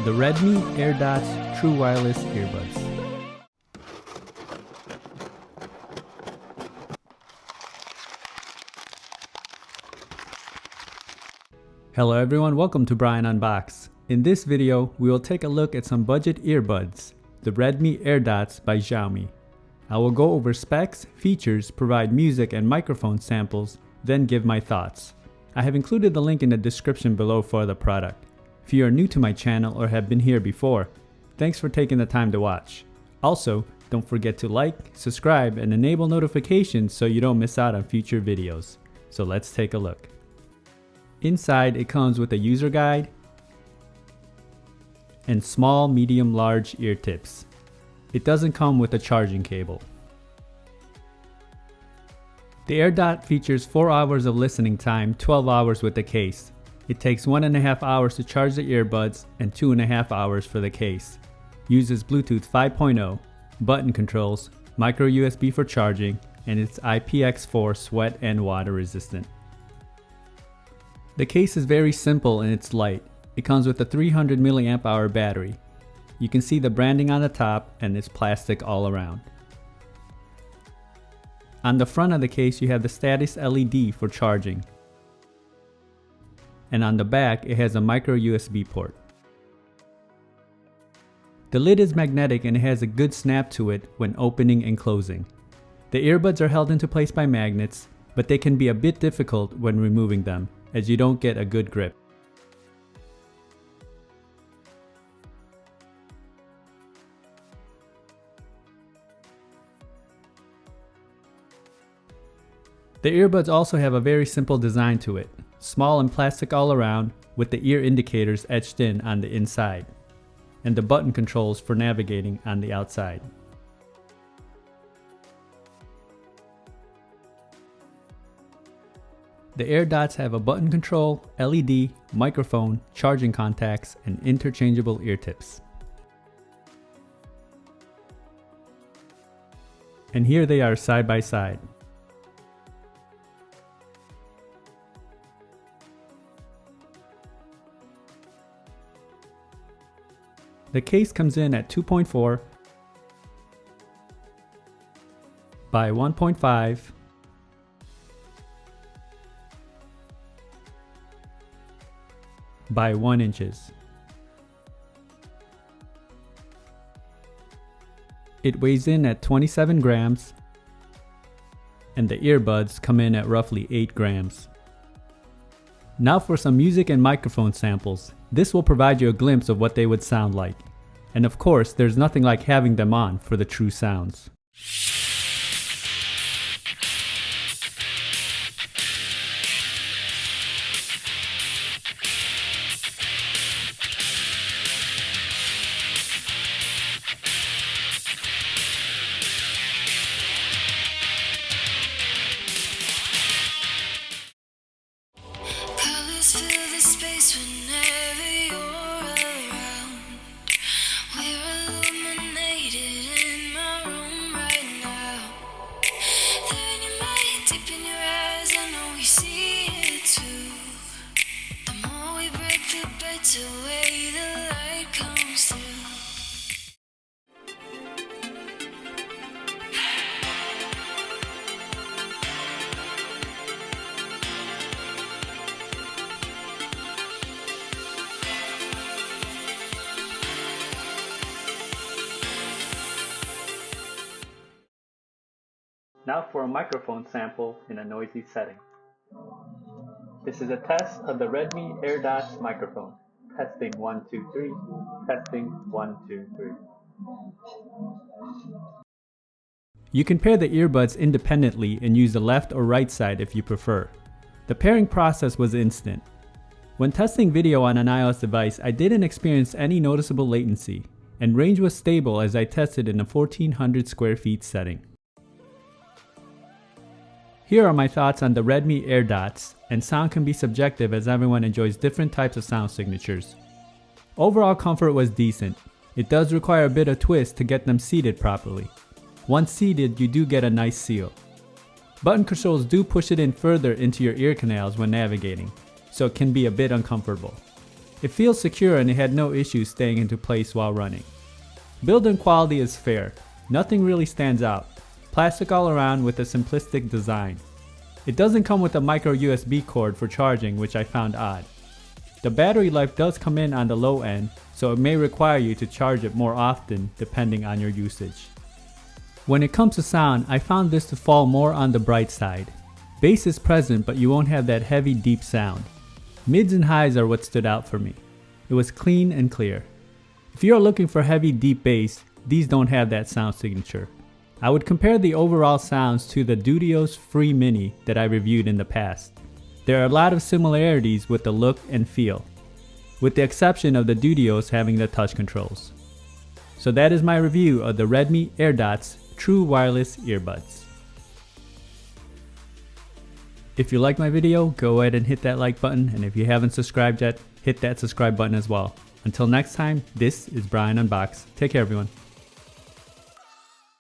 The Redmi AirDots Truewireless Earbuds. Hello everyone, welcome to Brian Unboxed. In this video, we will take a look at some budget earbuds, the Redmi AirDots by Xiaomi. I will go over specs, features, provide music and microphone samples, then give my thoughts. I have included the link in the description below for the product. If you are new to my channel or have been here before, thanks for taking the time to watch. Also, don't forget to like, subscribe, and enable notifications so you don't miss out on future videos. So let's take a look. Inside, it comes with a user guide and small, medium, large ear tips. It doesn't come with a charging cable. The AirDot features 4 hours of listening time, 12 hours with the case. It takes 1.5 hours to charge the earbuds and 2.5 hours for the case. Uses Bluetooth 5.0, button controls, micro USB for charging, and it's IPX4 sweat and water resistant. The case is very simple and it's light. It comes with a 300 mAh battery. You can see the branding on the top and it's plastic all around. On the front of the case you have the status LED for charging. And on the back it has a micro USB port. The lid is magnetic and it has a good snap to it when opening and closing. The earbuds are held into place by magnets, but they can be a bit difficult when removing them, as you don't get a good grip. The earbuds also have a very simple design to it, small and plastic all around with the ear indicators etched in on the inside, and the button controls for navigating on the outside. The AirDots have a button control, LED, microphone, charging contacts, and interchangeable ear tips. And here they are side by side. The case comes in at 2.4 by 1.5 by 1 inches. It weighs in at 27 grams and the earbuds come in at roughly 8 grams. Now for some music and microphone samples. This will provide you a glimpse of what they would sound like. And of course, there's nothing like having them on for the true sounds. Colors fill the space whenever you're around. We're illuminated in my room right now. There in your mind, deep in your eyes, I know we see it too. The more we break, the better way the light comes through. Now for a microphone sample in a noisy setting. This is a test of the Redmi AirDots microphone. Testing 1, 2, 3. Testing 1, 2, 3. You can pair the earbuds independently and use the left or right side if you prefer. The pairing process was instant. When testing video on an iOS device, I didn't experience any noticeable latency, and range was stable as I tested in a 1400 square feet setting. Here are my thoughts on the Redmi AirDots, and sound can be subjective as everyone enjoys different types of sound signatures. Overall comfort was decent. It does require a bit of twist to get them seated properly. Once seated, you do get a nice seal. Button controls do push it in further into your ear canals when navigating, so it can be a bit uncomfortable. It feels secure and it had no issues staying into place while running. Build and quality is fair. Nothing really stands out. Plastic all around with a simplistic design. It doesn't come with a micro USB cord for charging, which I found odd. The battery life does come in on the low end, so it may require you to charge it more often depending on your usage. When it comes to sound, I found this to fall more on the bright side. Bass is present, but you won't have that heavy deep sound. Mids and highs are what stood out for me. It was clean and clear. If you are looking for heavy deep bass, these don't have that sound signature. I would compare the overall sounds to the Dudios Free Mini that I reviewed in the past. There are a lot of similarities with the look and feel, with the exception of the Dudios having the touch controls. So that is my review of the Redmi AirDots True Wireless Earbuds. If you like my video, go ahead and hit that like button, and if you haven't subscribed yet, hit that subscribe button as well. Until next time, this is Brian Unboxed. Take care everyone.